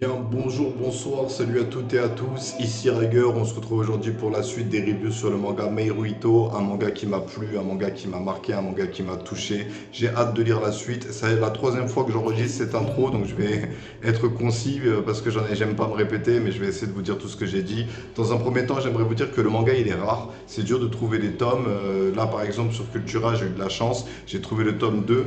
Bien, bonjour, bonsoir, salut à toutes et à tous, ici Rager, on se retrouve aujourd'hui pour la suite des reviews sur le manga Meiruito, un manga qui m'a plu, un manga qui m'a marqué, un manga qui m'a touché. J'ai hâte de lire la suite, c'est la troisième fois que j'enregistre cette intro, donc je vais être concis parce que j'aime pas me répéter, mais je vais essayer de vous dire tout ce que j'ai dit. Dans un premier temps, j'aimerais vous dire que le manga il est rare, c'est dur de trouver des tomes. Là par exemple sur Cultura, j'ai eu de la chance, j'ai trouvé le tome 2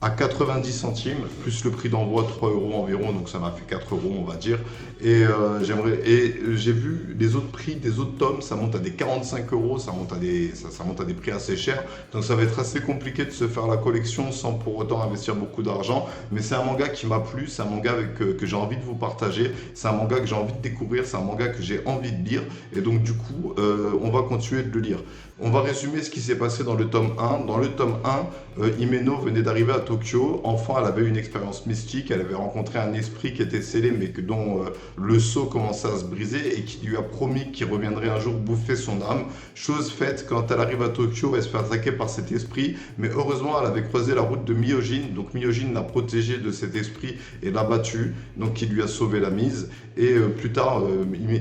à 90 centimes, plus le prix d'envoi 3 euros environ, donc ça m'a fait 4 euros on va dire. Et j'ai vu les autres prix des autres tomes, ça monte à des 45 euros, ça monte à des prix assez chers. Donc ça va être assez compliqué de se faire la collection sans pour autant investir beaucoup d'argent. Mais c'est un manga qui m'a plu, c'est un manga que j'ai envie de vous partager, c'est un manga que j'ai envie de découvrir, c'est un manga que j'ai envie de lire. Et donc du coup, on va continuer de le lire. On va résumer ce qui s'est passé dans le tome 1. Dans le tome 1, Himeno venait d'arriver à Tokyo. Enfant, elle avait une expérience mystique. Elle avait rencontré un esprit qui était scellé, mais dont le sceau commençait à se briser et qui lui a promis qu'il reviendrait un jour bouffer son âme. Chose faite, quand elle arrive à Tokyo, elle se fait attaquer par cet esprit. Mais heureusement, elle avait croisé la route de Myojin. Donc Myojin l'a protégée de cet esprit et l'a battue. Donc il lui a sauvé la mise. Et plus tard,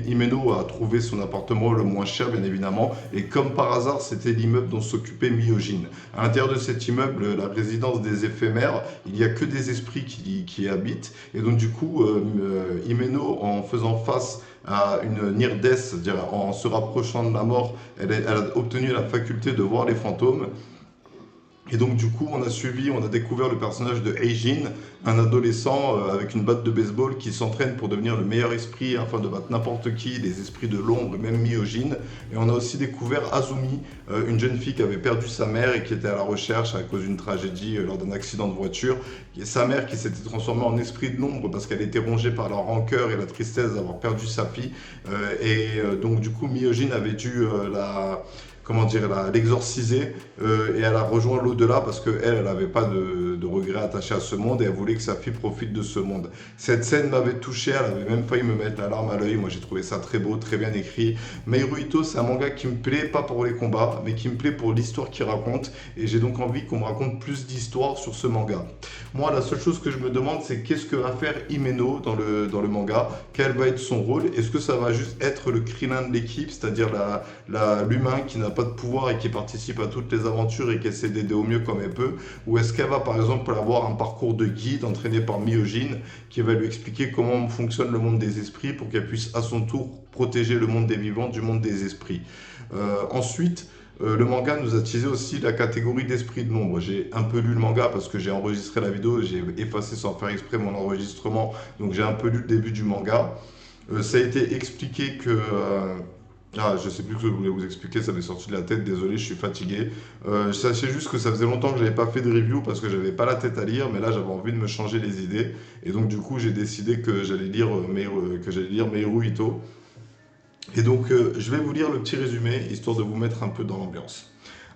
Himeno a trouvé son appartement le moins cher, bien évidemment. Et comme par hasard, c'était l'immeuble dont s'occupait Myojin. À l'intérieur de cet immeuble, la résidence des éphémères, il n'y a que des esprits qui y habitent. Et donc du coup, Himeno, en faisant face à une near-death, c'est-à-dire en se rapprochant de la mort, elle a obtenu la faculté de voir les fantômes. Et donc du coup, on a découvert le personnage de Eijin, un adolescent avec une batte de baseball qui s'entraîne pour devenir le meilleur esprit afin de battre n'importe qui, les esprits de l'ombre, même Myojin. Et on a aussi découvert Azumi, une jeune fille qui avait perdu sa mère et qui était à la recherche à cause d'une tragédie lors d'un accident de voiture. Et sa mère qui s'était transformée en esprit de l'ombre parce qu'elle était rongée par la rancœur et la tristesse d'avoir perdu sa fille. Donc du coup, Myojin avait dû l'exorciser et elle a rejoint l'au-delà parce qu'elle, elle n'avait pas de regrets attachés à ce monde et elle voulait que sa fille profite de ce monde. Cette scène m'avait touché, elle avait même failli me mettre la larme à l'œil. Moi, j'ai trouvé ça très beau, très bien écrit. Meiruito, c'est un manga qui me plaît, pas pour les combats, mais qui me plaît pour l'histoire qu'il raconte et j'ai donc envie qu'on me raconte plus d'histoires sur ce manga. Moi, la seule chose que je me demande, c'est qu'est-ce que va faire Himeno dans le manga? Quel va être son rôle? Est-ce que ça va juste être le Krillin de l'équipe, c'est-à-dire l'humain qui n'a pas de pouvoir et qui participe à toutes les aventures et qui essaie d'aider au mieux comme elle peut? Ou est-ce qu'elle va par exemple avoir un parcours de guide entraîné par Myojin qui va lui expliquer comment fonctionne le monde des esprits pour qu'elle puisse à son tour protéger le monde des vivants du monde des esprits? Ensuite, le manga nous a teasé aussi la catégorie d'esprit de l'ombre. J'ai un peu lu le manga parce que j'ai enregistré la vidéo, j'ai effacé sans faire exprès mon enregistrement, donc j'ai un peu lu le début du manga. Ça a été expliqué que je sais plus ce que je voulais vous expliquer, ça m'est sorti de la tête, désolé, je suis fatigué. Sachez juste que ça faisait longtemps que j'avais pas fait de review parce que j'avais pas la tête à lire, mais là j'avais envie de me changer les idées. Et donc du coup j'ai décidé que j'allais lire Meiru Ito. Et donc je vais vous lire le petit résumé, histoire de vous mettre un peu dans l'ambiance.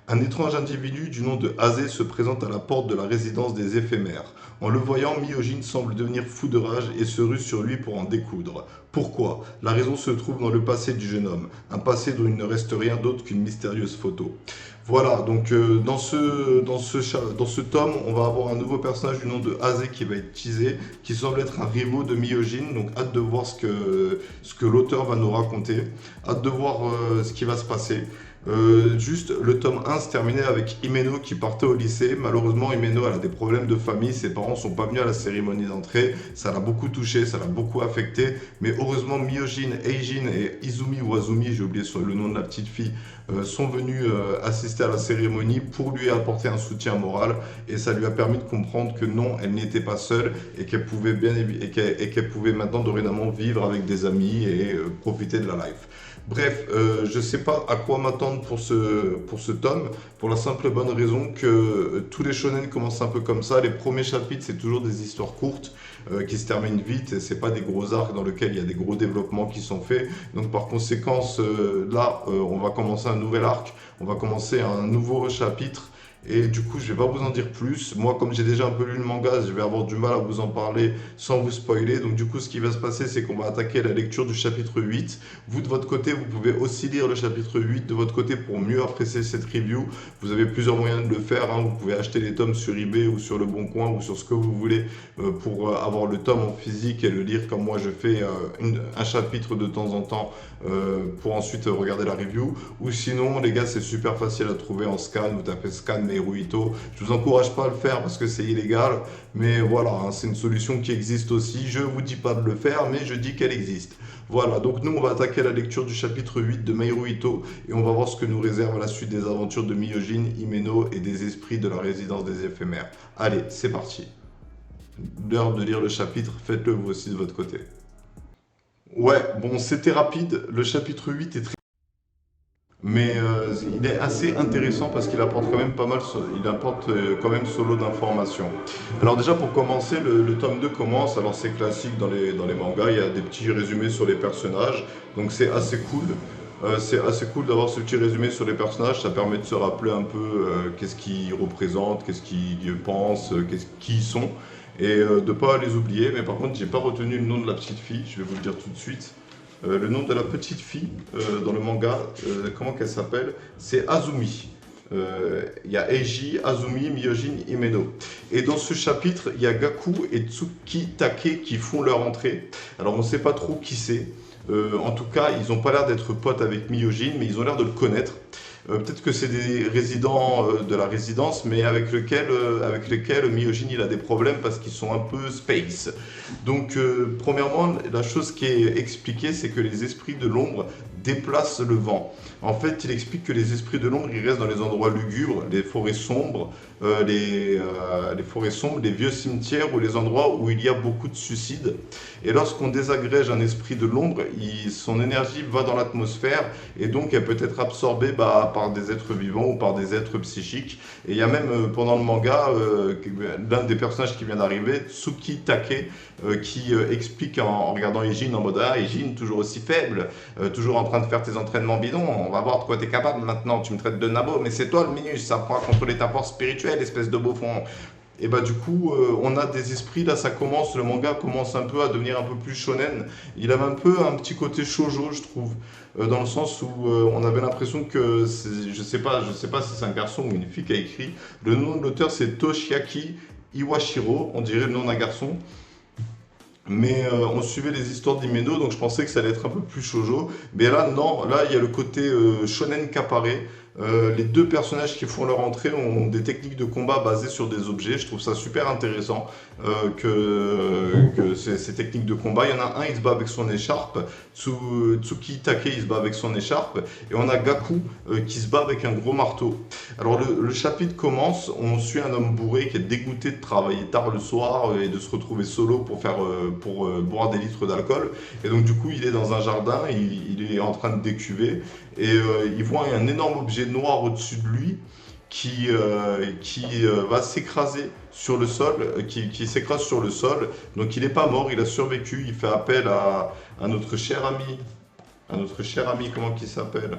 Un étrange individu du nom de Azé se présente à la porte de la résidence des éphémères. En le voyant, Myojin semble devenir fou de rage et se rue sur lui pour en découdre. Pourquoi? La raison se trouve dans le passé du jeune homme, un passé dont il ne reste rien d'autre qu'une mystérieuse photo. Voilà, donc dans ce tome, on va avoir un nouveau personnage du nom de Azé qui va être teasé, qui semble être un rivaux de Myojin, donc hâte de voir ce que l'auteur va nous raconter, hâte de voir ce qui va se passer. Juste, le tome 1 se terminait avec Himeno qui partait au lycée. Malheureusement, Himeno elle a des problèmes de famille. Ses parents sont pas venus à la cérémonie d'entrée. Ça l'a beaucoup touché, ça l'a beaucoup affecté. Mais heureusement, Myojin, Eijin et Izumi ou Azumi, j'ai oublié le nom de la petite fille, sont venus assister à la cérémonie pour lui apporter un soutien moral. Et ça lui a permis de comprendre que non, elle n'était pas seule et qu'elle pouvait qu'elle pouvait maintenant dorénavant vivre avec des amis et profiter de la life. Bref, je ne sais pas à quoi m'attendre pour ce tome, pour la simple et bonne raison que tous les shonen commencent un peu comme ça. Les premiers chapitres, c'est toujours des histoires courtes qui se terminent vite, et c'est pas des gros arcs dans lesquels il y a des gros développements qui sont faits. Donc par conséquent, on va commencer un nouvel arc, on va commencer un nouveau chapitre. Et du coup, je vais pas vous en dire plus. Moi, comme j'ai déjà un peu lu le manga, je vais avoir du mal à vous en parler sans vous spoiler. Donc du coup, ce qui va se passer, c'est qu'on va attaquer la lecture du chapitre 8. Vous, de votre côté, vous pouvez aussi lire le chapitre 8 de votre côté pour mieux apprécier cette review. Vous avez plusieurs moyens de le faire, hein. Vous pouvez acheter les tomes sur eBay ou sur Le Bon Coin ou sur ce que vous voulez pour avoir le tome en physique et le lire comme moi je fais un chapitre de temps en temps pour ensuite regarder la review. Ou sinon, les gars, c'est super facile à trouver en scan. Vous tapez scan Meruito. Je vous encourage pas à le faire parce que c'est illégal. Mais voilà, hein, c'est une solution qui existe aussi. Je vous dis pas de le faire, mais je dis qu'elle existe. Voilà, donc nous, on va attaquer la lecture du chapitre 8 de Meruito et on va voir ce que nous réserve la suite des aventures de Myojin, Himeno et des esprits de la résidence des éphémères. Allez, c'est parti. L'heure de lire le chapitre, faites-le vous aussi de votre côté. Ouais, bon, c'était rapide. Le chapitre 8 est très... Mais il est assez intéressant parce qu'il apporte quand même pas mal, il apporte quand même solo d'informations. Alors déjà pour commencer, le tome 2 commence, alors c'est classique dans les mangas, il y a des petits résumés sur les personnages, donc c'est assez cool. C'est assez cool d'avoir ce petit résumé sur les personnages, ça permet de se rappeler un peu qu'est-ce qu'ils représentent, qu'est-ce qu'ils pensent, qui ils sont, et de ne pas les oublier. Mais par contre, j'ai pas retenu le nom de la petite fille, je vais vous le dire tout de suite. Le nom de la petite fille dans le manga, comment qu'elle s'appelle? C'est Azumi. Il y a Eiji, Azumi, Myojin, Himeno. Et dans ce chapitre, il y a Gaku et Tsukitake qui font leur entrée. Alors on ne sait pas trop qui c'est. En tout cas, ils n'ont pas l'air d'être potes avec Myojin, mais ils ont l'air de le connaître. Peut-être que c'est des résidents de la résidence, mais avec lesquels Myojin il a des problèmes parce qu'ils sont un peu space. Donc, premièrement, la chose qui est expliquée, c'est que les esprits de l'ombre déplacent le vent. En fait, il explique que les esprits de l'ombre, ils restent dans les endroits lugubres, les forêts sombres, les vieux cimetières ou les endroits où il y a beaucoup de suicides. Et lorsqu'on désagrège un esprit de l'ombre, son énergie va dans l'atmosphère et donc elle peut être absorbée par des êtres vivants ou par des êtres psychiques. Et il y a même pendant le manga l'un des personnages qui vient d'arriver, Tsuki Take, qui explique en regardant Ejin en mode ah Ejin toujours aussi faible, toujours en train de faire tes entraînements bidons, on va voir de quoi t'es capable maintenant, tu me traites de nabo, mais c'est toi le minus, ça prend à contrôler ta force spirituelle, espèce de beaufon. Et bah du coup, on a des esprits, là ça commence, le manga commence un peu à devenir un peu plus shonen. Il avait un peu un petit côté shoujo, je trouve, dans le sens où on avait l'impression que, je sais pas si c'est un garçon ou une fille qui a écrit. Le nom de l'auteur c'est Toshiaki Iwashiro, on dirait le nom d'un garçon. Mais on suivait les histoires d'Himeno, donc je pensais que ça allait être un peu plus shoujo. Mais là, non, là, il y a le côté shonen qu'apparaît. Les deux personnages qui font leur entrée ont des techniques de combat basées sur des objets. Je trouve ça super intéressant que ces techniques de combat. Il y en a un, il se bat avec son écharpe. Tsuki Take, il se bat avec son écharpe. Et on a Gaku qui se bat avec un gros marteau. Alors le chapitre commence, on suit un homme bourré qui est dégoûté de travailler tard le soir et de se retrouver solo pour boire des litres d'alcool. Et donc du coup, il est dans un jardin, il est en train de décuver. Et il voit un énorme objet noir au-dessus de lui qui va s'écraser sur le sol, qui s'écrase sur le sol. Donc il n'est pas mort, il a survécu. Il fait appel à notre cher ami, comment qu'il s'appelle?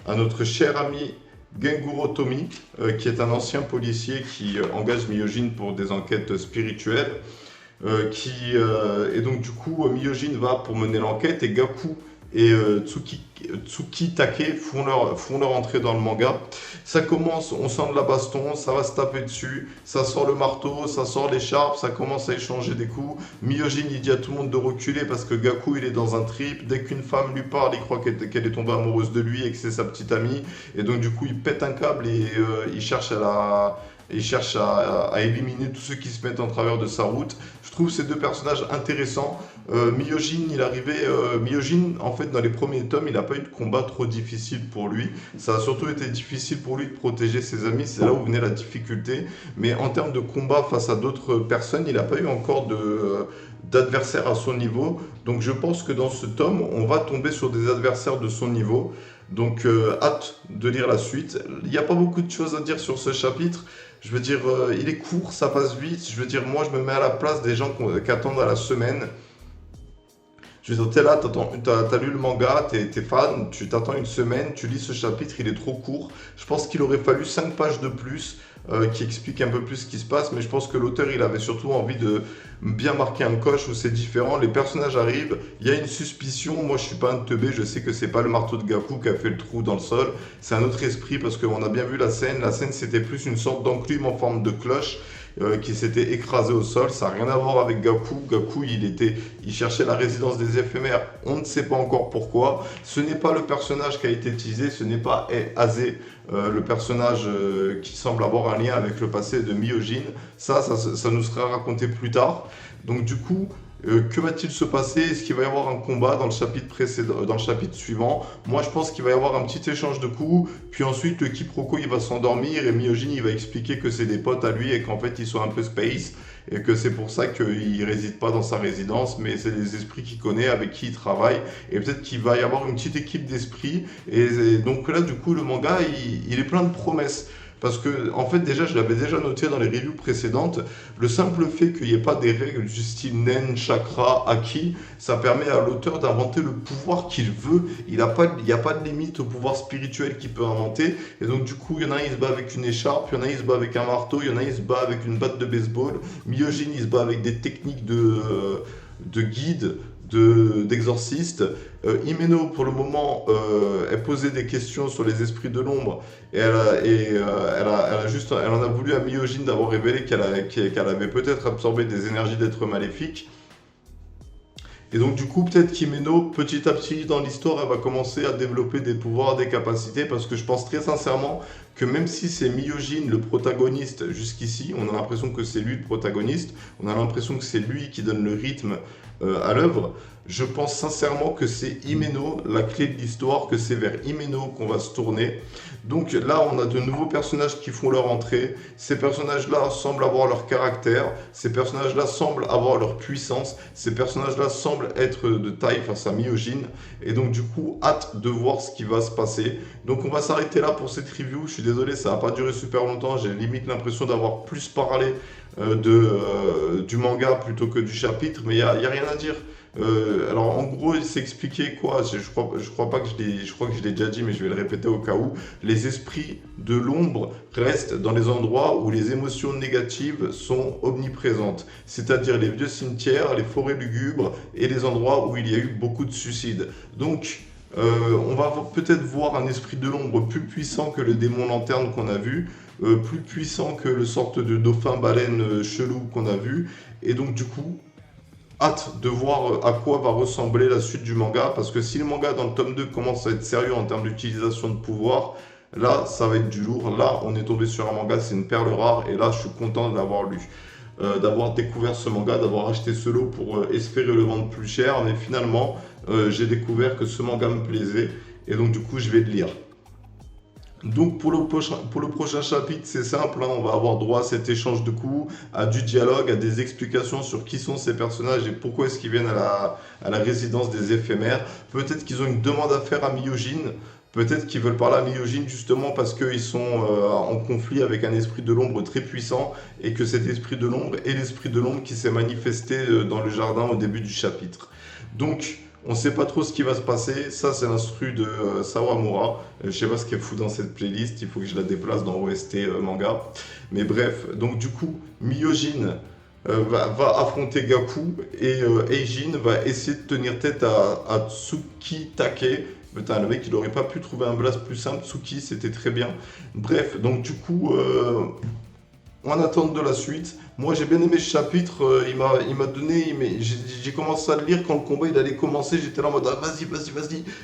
À notre cher ami Genguro Tomi, qui est un ancien policier qui engage Myojin pour des enquêtes spirituelles. Et donc du coup, Myojin va pour mener l'enquête et Gaku et Tsuki Take font leur entrée dans le manga. Ça commence, on sent de la baston, ça va se taper dessus, ça sort le marteau, ça sort l'écharpe, ça commence à échanger des coups. Myojin il dit à tout le monde de reculer parce que Gaku il est dans un trip. Dès qu'une femme lui parle, il croit qu'elle est tombée amoureuse de lui et que c'est sa petite amie. Et donc du coup il pète un câble et il cherche à éliminer tous ceux qui se mettent en travers de sa route. Je trouve ces deux personnages intéressants. Myojin, en fait, dans les premiers tomes, il n'a pas eu de combat trop difficile pour lui. Ça a surtout été difficile pour lui de protéger ses amis. C'est là où venait la difficulté. Mais en termes de combat face à d'autres personnes, il n'a pas eu encore d'adversaires à son niveau. Donc je pense que dans ce tome, on va tomber sur des adversaires de son niveau. Donc hâte de lire la suite. Il n'y a pas beaucoup de choses à dire sur ce chapitre. Je veux dire, il est court, ça passe vite. Je veux dire, moi, je me mets à la place des gens qui attendent à la semaine. Je veux dire, t'es là, t'as lu le manga, t'es fan, tu t'attends une semaine, tu lis ce chapitre, il est trop court. Je pense qu'il aurait fallu 5 pages de plus qui expliquent un peu plus ce qui se passe, mais je pense que l'auteur, il avait surtout envie de bien marquer un coche où c'est différent. Les personnages arrivent, il y a une suspicion. Moi, je suis pas un teubé, je sais que c'est pas le marteau de Gaku qui a fait le trou dans le sol, c'est un autre esprit parce qu'on a bien vu la scène. La scène, c'était plus une sorte d'enclume en forme de cloche qui s'était écrasé au sol. Ça n'a rien à voir avec Gaku. Gaku, il cherchait la résidence des éphémères. On ne sait pas encore pourquoi. Ce n'est pas le personnage qui a été utilisé. Ce n'est pas Aze, le personnage qui semble avoir un lien avec le passé de Myojin. Ça nous sera raconté plus tard. Donc du coup, que va-t-il se passer? Est-ce qu'il va y avoir un combat dans le chapitre précédent, dans le chapitre suivant? Moi, je pense qu'il va y avoir un petit échange de coups, puis ensuite le quiproquo il va s'endormir et Myojin il va expliquer que c'est des potes à lui et qu'en fait ils sont un peu space et que c'est pour ça qu'il réside pas dans sa résidence, mais c'est des esprits qu'il connaît, avec qui il travaille et peut-être qu'il va y avoir une petite équipe d'esprits et donc là du coup le manga il est plein de promesses. Parce que, en fait, déjà, je l'avais déjà noté dans les reviews précédentes, le simple fait qu'il n'y ait pas des règles du style Nen, Chakra, Haki, ça permet à l'auteur d'inventer le pouvoir qu'il veut. Il n'y a pas de limite au pouvoir spirituel qu'il peut inventer. Et donc, du coup, il y en a un, il se bat avec une écharpe, il y en a un, il se bat avec un marteau, il y en a un, il se bat avec une batte de baseball. Myojin, il se bat avec des techniques de guide, d'exorciste. Himeno, pour le moment, elle posait des questions sur les esprits de l'ombre et elle en a voulu à Myojin d'avoir révélé qu'elle avait peut-être absorbé des énergies d'êtres maléfiques. Et donc du coup, peut-être qu'Himeno, petit à petit dans l'histoire, elle va commencer à développer des pouvoirs, des capacités, parce que je pense très sincèrement que même si c'est Myojin le protagoniste jusqu'ici, on a l'impression que c'est lui le protagoniste, on a l'impression que c'est lui qui donne le rythme à l'œuvre, je pense sincèrement que c'est Himeno la clé de l'histoire, que c'est vers Himeno qu'on va se tourner. Donc là, on a de nouveaux personnages qui font leur entrée. Ces personnages-là semblent avoir leur caractère. Ces personnages-là semblent avoir leur puissance. Ces personnages-là semblent être de taille face à Myojin. Et donc, du coup, hâte de voir ce qui va se passer. Donc, on va s'arrêter là pour cette review. Je suis désolé, ça n'a pas duré super longtemps. J'ai limite l'impression d'avoir plus parlé du manga plutôt que du chapitre. Mais il y a rien à dire. Alors en gros, il s'est expliqué quoi? Je crois pas que je crois que je l'ai déjà dit, mais je vais le répéter au cas où. Les esprits de l'ombre restent dans les endroits où les émotions négatives sont omniprésentes, c'est-à-dire les vieux cimetières, les forêts lugubres et les endroits où il y a eu beaucoup de suicides. Donc on va peut-être voir un esprit de l'ombre plus puissant que le démon lanterne qu'on a vu, plus puissant que le sorte de dauphin baleine chelou qu'on a vu, et donc du coup hâte de voir à quoi va ressembler la suite du manga, parce que si le manga dans le tome 2 commence à être sérieux en termes d'utilisation de pouvoir, là ça va être du lourd. Là on est tombé sur un manga, c'est une perle rare, et là je suis content de l'avoir lu, d'avoir découvert ce manga, d'avoir acheté ce lot pour espérer le vendre plus cher, mais finalement j'ai découvert que ce manga me plaisait, et donc du coup je vais le lire. Donc pour le prochain chapitre, c'est simple, hein, on va avoir droit à cet échange de coups, à du dialogue, à des explications sur qui sont ces personnages et pourquoi est-ce qu'ils viennent à la résidence des éphémères. Peut-être qu'ils ont une demande à faire à Myojin, peut-être qu'ils veulent parler à Myojin justement parce qu'ils sont en conflit avec un esprit de l'ombre très puissant et que cet esprit de l'ombre est l'esprit de l'ombre qui s'est manifesté dans le jardin au début du chapitre. Donc on ne sait pas trop ce qui va se passer. Ça, c'est l'instru de Sawamura. Je ne sais pas ce qu'elle fout dans cette playlist. Il faut que je la déplace dans OST manga. Mais bref, donc du coup, Myojin va affronter Gaku et Eijin va essayer de tenir tête à Tsukitake. Putain, le mec, il n'aurait pas pu trouver un blast plus simple. Tsuki, c'était très bien. Bref, donc du coup, en attente de la suite. Moi j'ai bien aimé ce chapitre, il m'a donné, j'ai commencé à le lire quand le combat il allait commencer, j'étais là en mode ah, vas-y,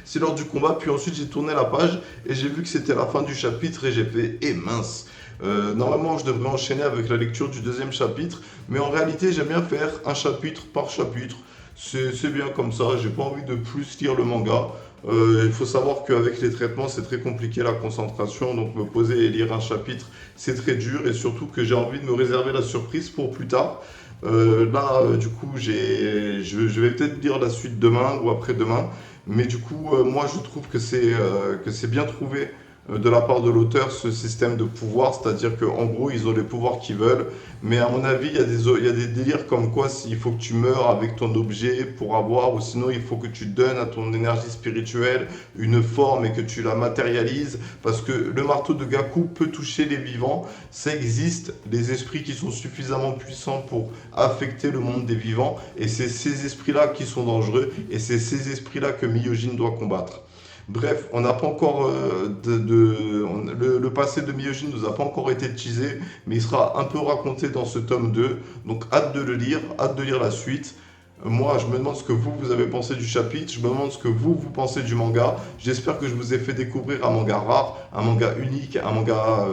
c'est l'heure du combat, puis ensuite j'ai tourné la page et j'ai vu que c'était la fin du chapitre et j'ai fait eh mince. Normalement je devrais enchaîner avec la lecture du deuxième chapitre, mais en réalité j'aime bien faire un chapitre par chapitre, c'est bien comme ça, j'ai pas envie de plus lire le manga. Il faut savoir qu'avec les traitements, c'est très compliqué la concentration, donc me poser et lire un chapitre, c'est très dur, et surtout que j'ai envie de me réserver la surprise pour plus tard. Du coup, je vais peut-être lire la suite demain ou après-demain, mais du coup, moi, je trouve que c'est bien trouvé de la part de l'auteur ce système de pouvoir, c'est-à-dire qu'en gros, ils ont les pouvoirs qu'ils veulent, mais à mon avis, il y a des délires comme quoi il faut que tu meurs avec ton objet pour avoir, ou sinon il faut que tu donnes à ton énergie spirituelle une forme et que tu la matérialises, parce que le marteau de Gaku peut toucher les vivants, ça existe, des esprits qui sont suffisamment puissants pour affecter le monde des vivants, et c'est ces esprits-là qui sont dangereux, et c'est ces esprits-là que Myojin doit combattre. Bref, on n'a pas encore le passé de Myojin nous a pas encore été teasé, mais il sera un peu raconté dans ce tome 2. Donc hâte de le lire, hâte de lire la suite. Moi, je me demande ce que vous avez pensé du chapitre, je me demande ce que vous pensez du manga. J'espère que je vous ai fait découvrir un manga rare, un manga unique, un manga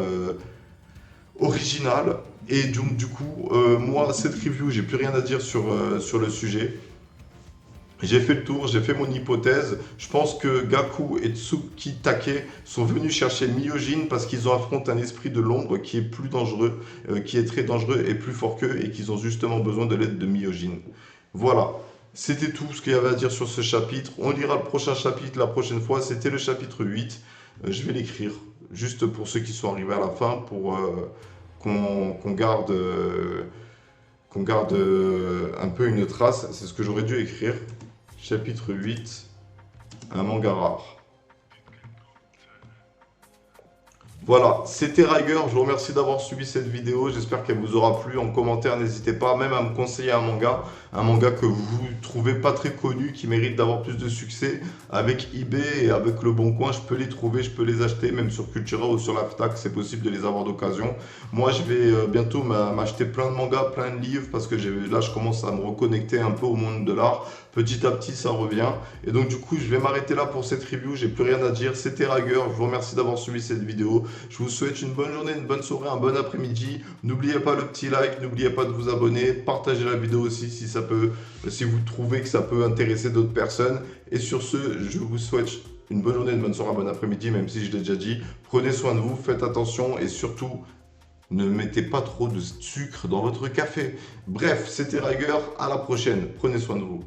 original. Et donc du coup, moi, cette review, j'ai plus rien à dire sur le sujet. J'ai fait le tour, j'ai fait mon hypothèse. Je pense que Gaku et Tsukitake sont venus chercher Myojin parce qu'ils ont affronté un esprit de l'ombre qui est plus dangereux, qui est très dangereux et plus fort qu'eux et qu'ils ont justement besoin de l'aide de Myojin. Voilà, c'était tout ce qu'il y avait à dire sur ce chapitre. On lira le prochain chapitre la prochaine fois. C'était le chapitre 8. Je vais l'écrire juste pour ceux qui sont arrivés à la fin pour qu'on garde, un peu une trace. C'est ce que j'aurais dû écrire. Chapitre 8, un manga rare. Voilà, c'était Riger, je vous remercie d'avoir suivi cette vidéo, j'espère qu'elle vous aura plu. En commentaire, n'hésitez pas même à me conseiller un manga que vous trouvez pas très connu, qui mérite d'avoir plus de succès. Avec eBay et avec Le Bon Coin, je peux les trouver, je peux les acheter, même sur Cultura ou sur la Fnac, c'est possible de les avoir d'occasion. Moi, je vais bientôt m'acheter plein de mangas, plein de livres, parce que là, je commence à me reconnecter un peu au monde de l'art. Petit à petit, ça revient. Et donc, du coup, je vais m'arrêter là pour cette review. J'ai plus rien à dire. C'était Riger. Je vous remercie d'avoir suivi cette vidéo. Je vous souhaite une bonne journée, une bonne soirée, un bon après-midi. N'oubliez pas le petit like. N'oubliez pas de vous abonner. Partagez la vidéo aussi si vous trouvez que ça peut intéresser d'autres personnes. Et sur ce, je vous souhaite une bonne journée, une bonne soirée, un bon après-midi, même si je l'ai déjà dit. Prenez soin de vous, faites attention et surtout, ne mettez pas trop de sucre dans votre café. Bref, c'était Riger. À la prochaine. Prenez soin de vous.